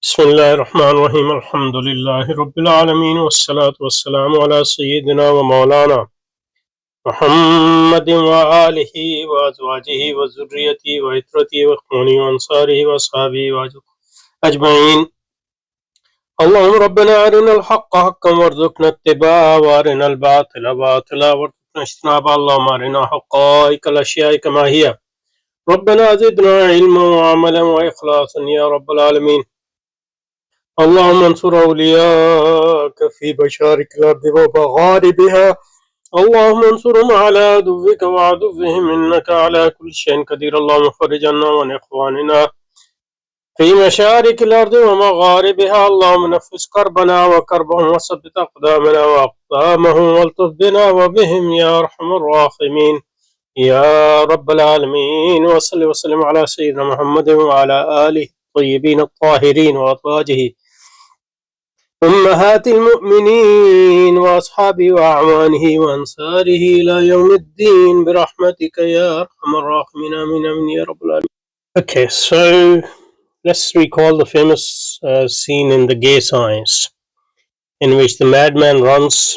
بسم الله الرحمن الرحيم الحمد لله رب العالمين والصلاة والسلام على سيدنا ومولانا محمد وآله وأزواجه وذريته وعترته وإخوانه وأنصاره وأصحابه أجمعين. اللهم ربنا أرنا الحق حقا وارزقنا اتباعه وأرنا الباطل باطلا وارزقنا اجتنابه. اللهم أرنا حقائق الأشياء كما هي. ربنا زدنا علما وعملا وإخلاصا يا رب العالمين. اللهم انصر أولياءك في مشارق الأرض ومغاربها. اللهم انصرهم على عدوك وعدوهم إنك على كل شيء قدير. اللهم فرج عنا وعن إخواننا في مشارق الأرض ومغاربها. اللهم نفس كربنا وكربهم وثبت أقدامنا وأقدامهم والطف بنا وبهم يا أرحم الراحمين يا رب العالمين. وصل وسلم على سيدنا محمد وعلى آله الطيبين الطاهرين وأزواجه أمهات المؤمنين وأصحابه وأعوانه وأنصاره إلى يوم الدين برحمتك يا أرحم الراحمين آمين آمين يا رب العالمين. Okay, so let's recall the famous scene in The Gay Science, in which the madman runs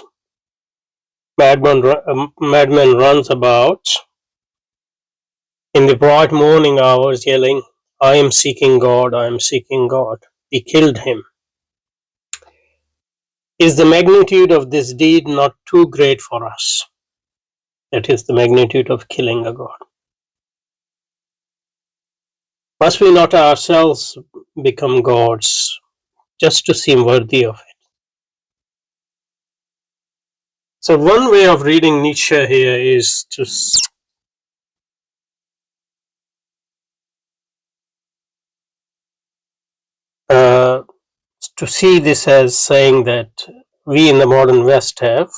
about in the bright morning hours yelling, "I am seeking God, I am seeking God." He killed him. Is the magnitude of this deed not too great for us? That is the magnitude of killing a god. Must we not ourselves become gods just to seem worthy of it? So one way of reading Nietzsche here is to see this as saying that we in the modern West have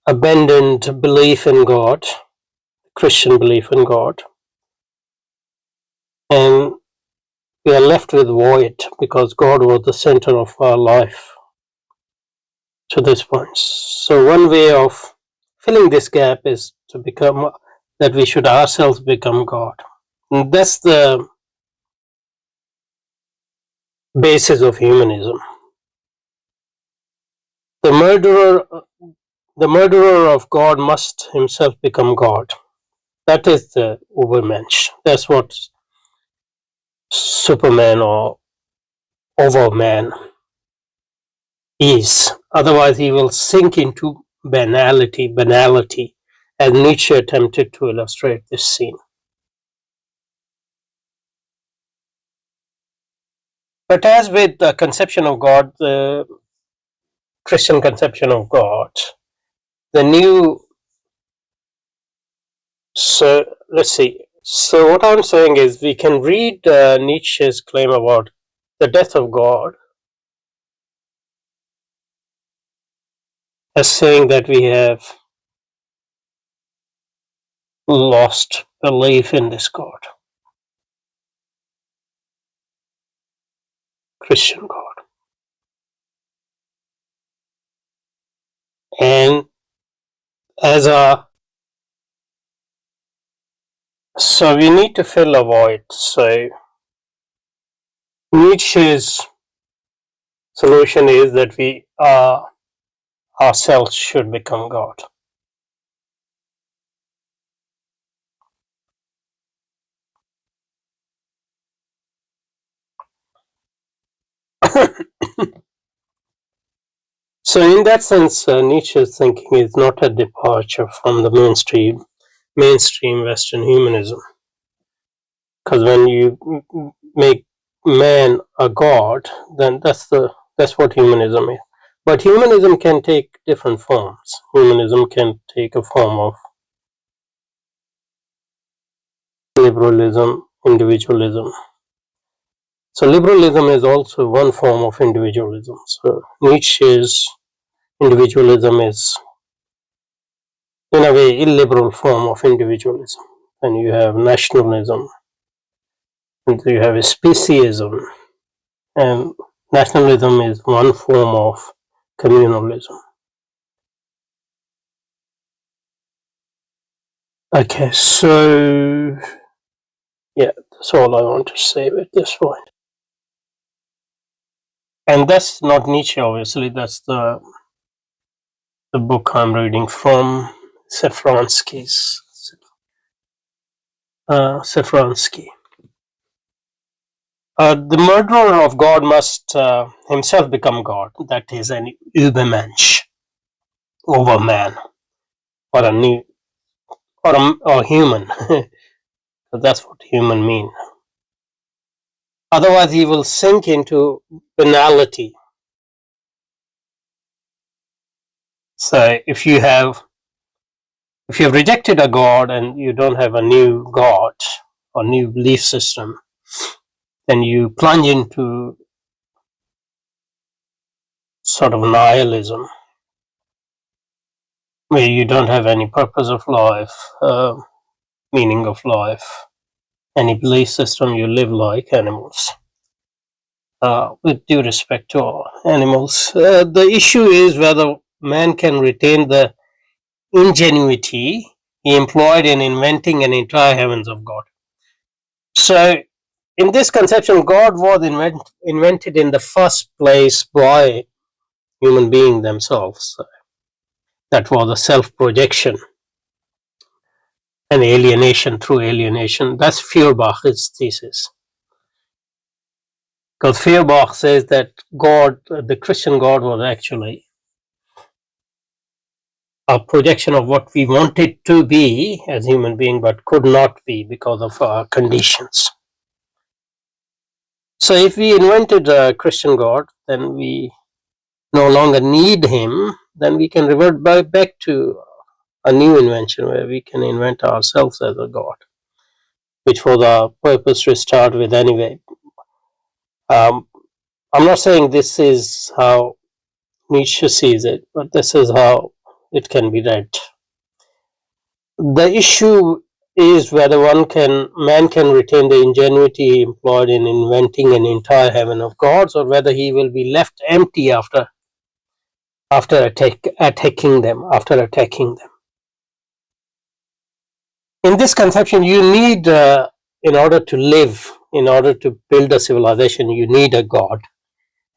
abandoned belief in God, Christian belief in God, and we are left with void because God was the center of our life to this point. So one way of filling this gap is to become that we should ourselves become God. And that's the basis of humanism. The murderer of God must himself become God. That is the Übermensch. That's what Superman or Overman is. Otherwise he will sink into banality, as Nietzsche attempted to illustrate this scene. But as with the conception of God, the Christian conception of God, the new, so let's see. So what I'm saying is we can read Nietzsche's claim about the death of God as saying that we have lost belief in this God, Christian God. And as a so we need to fill a void. So Nietzsche's solution is that we ourselves should become God. So in that sense, Nietzsche's thinking is not a departure from the mainstream Western humanism. Because when you make man a god, then that's what humanism is. But humanism can take different forms. Humanism can take a form of liberalism, individualism. So liberalism is also one form of individualism. So Nietzsche's individualism is in a way illiberal form of individualism. And you have nationalism, and you have speciesism, and nationalism is one form of communalism. Okay, so Yeah, that's all I want to say at this point. And that's not Nietzsche, obviously. That's the book I'm reading from Safransky. The murderer of God must himself become God. That is an Übermensch, Overman, or a new, or human. That's what human mean. Otherwise, he will sink into banality. So, if you have rejected a God and you don't have a new God or new belief system, then you plunge into sort of nihilism, where you don't have any purpose of life, meaning of life, any belief system. You live like animals. With due respect to all animals, the issue is whether man can retain the ingenuity he employed in inventing an entire heavens of God. So, in this conception, God was invented in the first place by human beings themselves. That was a self-projection and alienation through alienation. That's Feuerbach's thesis. Because Feuerbach says that God, the Christian God, was actually a projection of what we wanted to be as human beings, but could not be because of our conditions. So, if we invented a Christian God, then we no longer need him. Then we can revert back to a new invention where we can invent ourselves as a God, which was our purpose to start with anyway. Um, I'm not saying this is how Nietzsche sees it, but this is how it can be read. The issue is whether man can retain the ingenuity he employed in inventing an entire heaven of gods, or whether he will be left empty after attacking them. In this conception, you need, in order to live, in order to build a civilization, you need a god.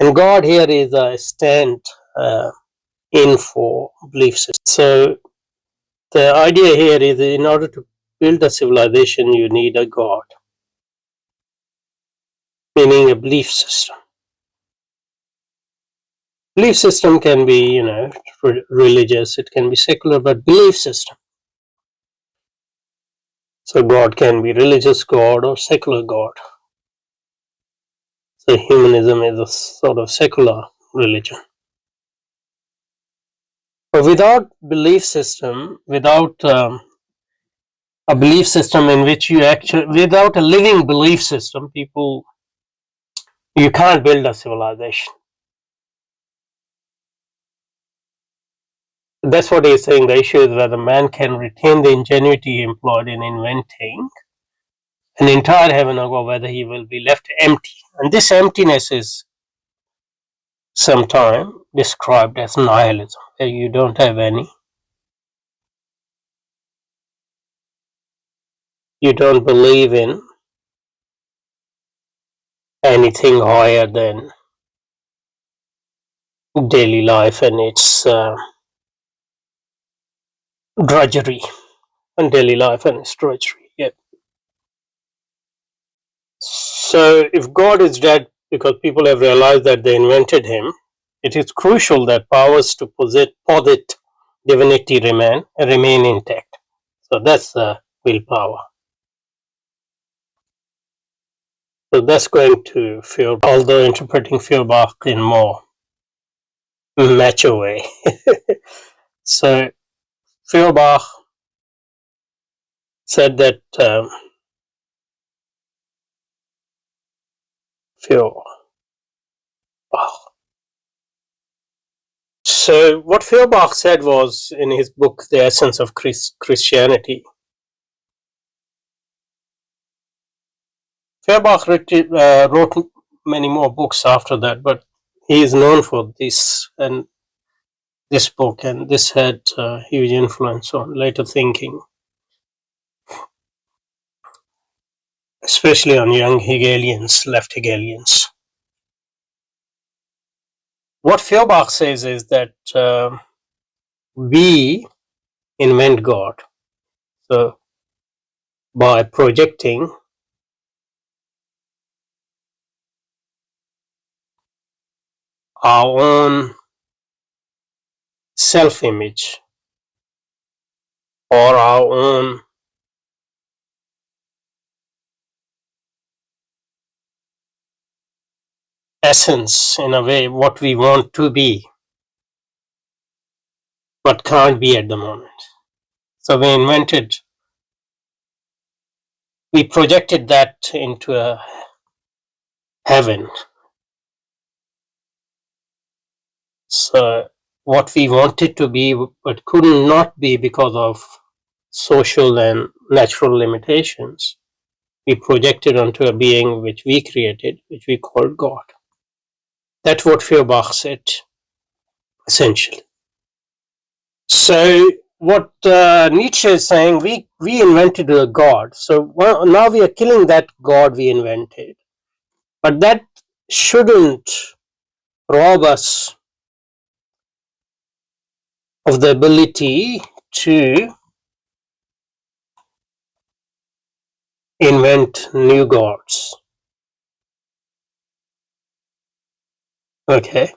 And God here is a stand in for belief system. So the idea here is, in order to build a civilization, you need a god, meaning a belief system. Belief system can be, religious, it can be secular, but belief system. So God can be religious God or secular God. So humanism is a sort of secular religion. But without belief system, without a belief system in which without a living belief system, you can't build a civilization. That's what he's saying. The issue is whether man can retain the ingenuity he employed in inventing an entire heaven, or whether he will be left empty. And this emptiness is sometimes described as nihilism, where you don't have you don't believe in anything higher than daily life and its drudgery. And daily life and its drudgery. Yeah. So, if God is dead because people have realized that they invented him, it is crucial that powers to posit divinity remain intact. So that's the willpower. So that's going to Feuerbach, although interpreting Feuerbach in more macho way. So Feuerbach said that Feuerbach. So what Feuerbach said was, in his book The Essence of Christianity, Feuerbach wrote many more books after that, but he is known for this book, and this had huge influence on later thinking. especially on young Hegelians, left Hegelians. What Feuerbach says is that we invent God. So by projecting our own self-image or our own essence, in a way, what we want to be, but can't be at the moment. So we projected that into a heaven. So what we wanted to be, but could not be because of social and natural limitations, we projected onto a being which we created, which we called God. That's what Feuerbach said, essentially. So what Nietzsche is saying, we invented a God. So now we are killing that God we invented. But that shouldn't rob us of the ability to invent new gods. Okay.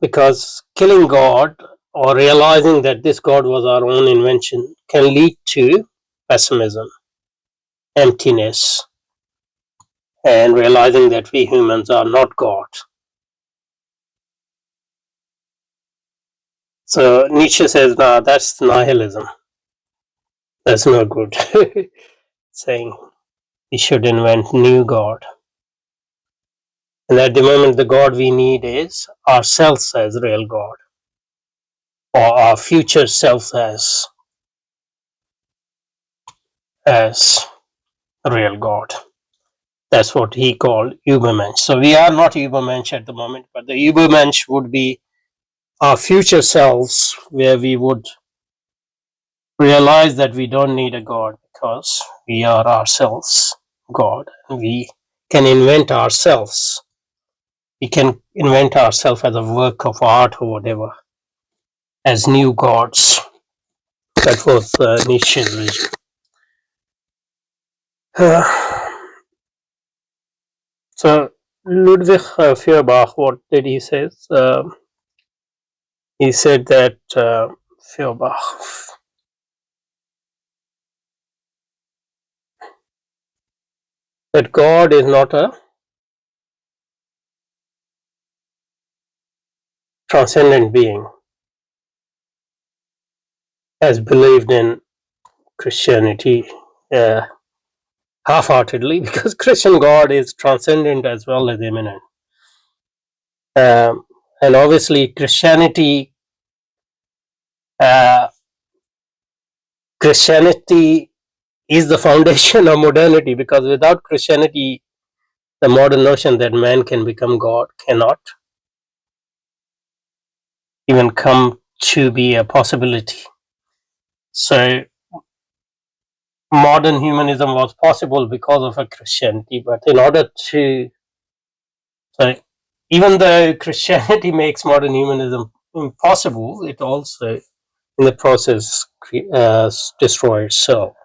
Because killing God or realizing that this God was our own invention can lead to pessimism, emptiness, and realizing that we humans are not God. So Nietzsche says, "No, that's nihilism. That's no good." Saying we should invent new God. And at the moment, the God we need is ourselves as real God, or our future selves as real God. That's what he called Übermensch. So we are not Übermensch at the moment, but the Übermensch would be our future selves, where we would realize that we don't need a God because we are ourselves God. We can invent ourselves. We can invent ourselves as a work of art or whatever, as new gods. That was Nietzsche's vision. So Ludwig Feuerbach, what did he say? He said that Feuerbach, that God is not a transcendent being, as believed in Christianity half-heartedly, because Christian God is transcendent as well as immanent. And obviously, Christianity is the foundation of modernity, because without Christianity, the modern notion that man can become God cannot even come to be a possibility. So modern humanism was possible because of a Christianity, but in order to, so even though Christianity makes modern humanism impossible, it also, in the process, destroys itself,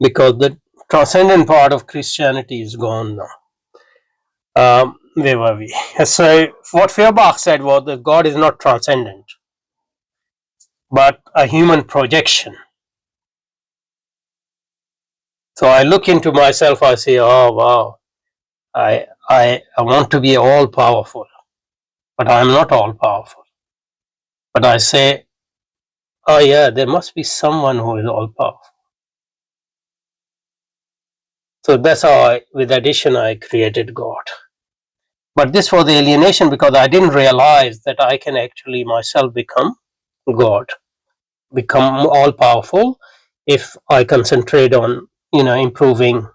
because the transcendent part of Christianity is gone now. Where were we? So what Feuerbach said was that God is not transcendent, but a human projection. So I look into myself, I say, oh wow, I want to be all powerful, but I'm not all powerful. But I say, oh yeah, there must be someone who is all powerful. So that's how with addition, I created God. But this was alienation, because I didn't realize that I can actually myself become God, become all powerful, if I concentrate on, improving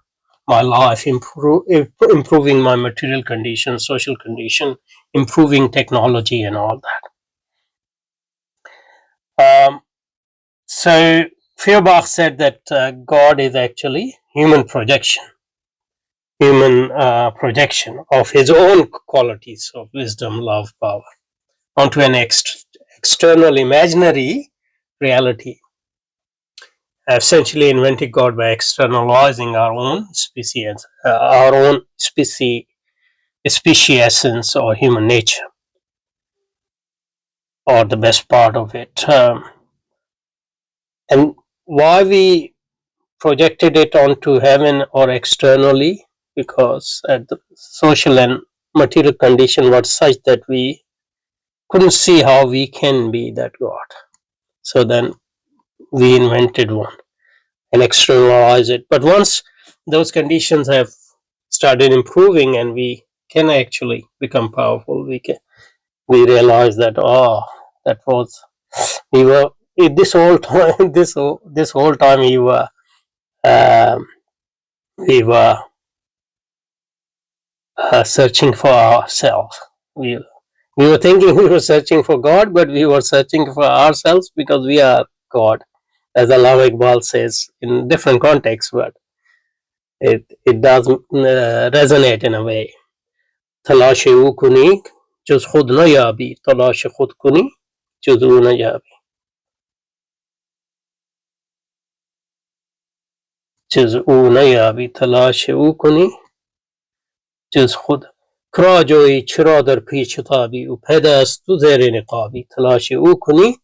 my life, improving my material condition, social condition, improving technology and all that. So Feuerbach said that God is actually human projection of his own qualities of wisdom, love, power onto an external imaginary reality, essentially inventing God by externalizing our own species essence or human nature, or the best part of it. And why we projected it onto heaven or externally? Because the social and material condition was such that we couldn't see how we can be that God. So then we invented one and externalize it. But once those conditions have started improving and we can actually become powerful, we realize that that was we were this whole time this whole time um, we were searching for ourselves. We were thinking we were searching for God, but we were searching for ourselves because we are God, as Allah Iqbal says in different contexts, but it does resonate in a way. तलाश वो कुनी जुज खुद न याबी तलाश खुद कुनी जुज वो न याबी जुज वो न याबी तलाश वो कुनी जुज खुद کरा جویی چرا در پیچ تابی و پیدا است تو زیر نقابی تلاش او کنی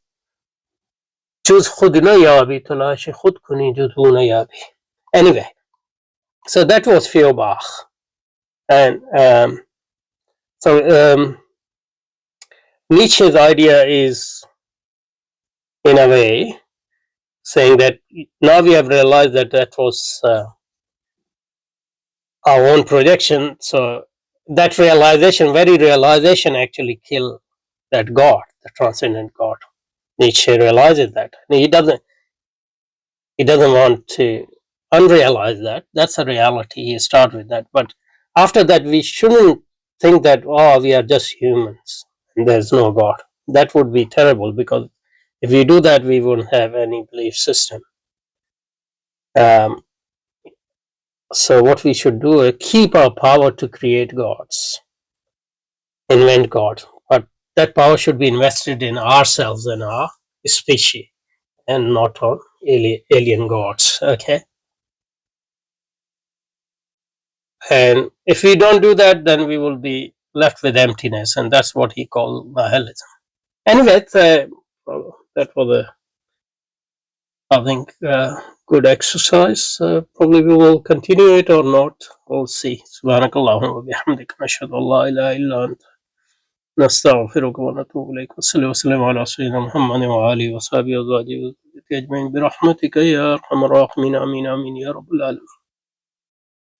جز خود نیابی تلاش خود کنی جز او نیابی. Anyway, so that was Feuerbach, and Nietzsche's idea is, in a way, saying that now we have realized that that was our own projection. So that very realization actually killed that God, the transcendent God. Nietzsche realizes that. He doesn't want to unrealize that. That's a reality. He starts with that. But after that, we shouldn't think that, we are just humans and there's no God. That would be terrible, because if we do that, we wouldn't have any belief system. So what we should do is keep our power to create gods, invent God, but that power should be invested in ourselves and our species, and not on alien gods. Okay, and if we don't do that, then we will be left with emptiness, and that's what he called nihilism. Anyway, that was I think good exercise. Probably we will continue it or not. We'll see. Subhanakallahumma wa bihamdika nashhadu an la ilaha illa anta نستغفرك ونتوب إليك وصلى وسلم على سيدنا محمد وآله وصحبه وأزواجه وذريته أجمعين برحمتك يا أرحم الراحمين آمين آمين يا رب العالمين.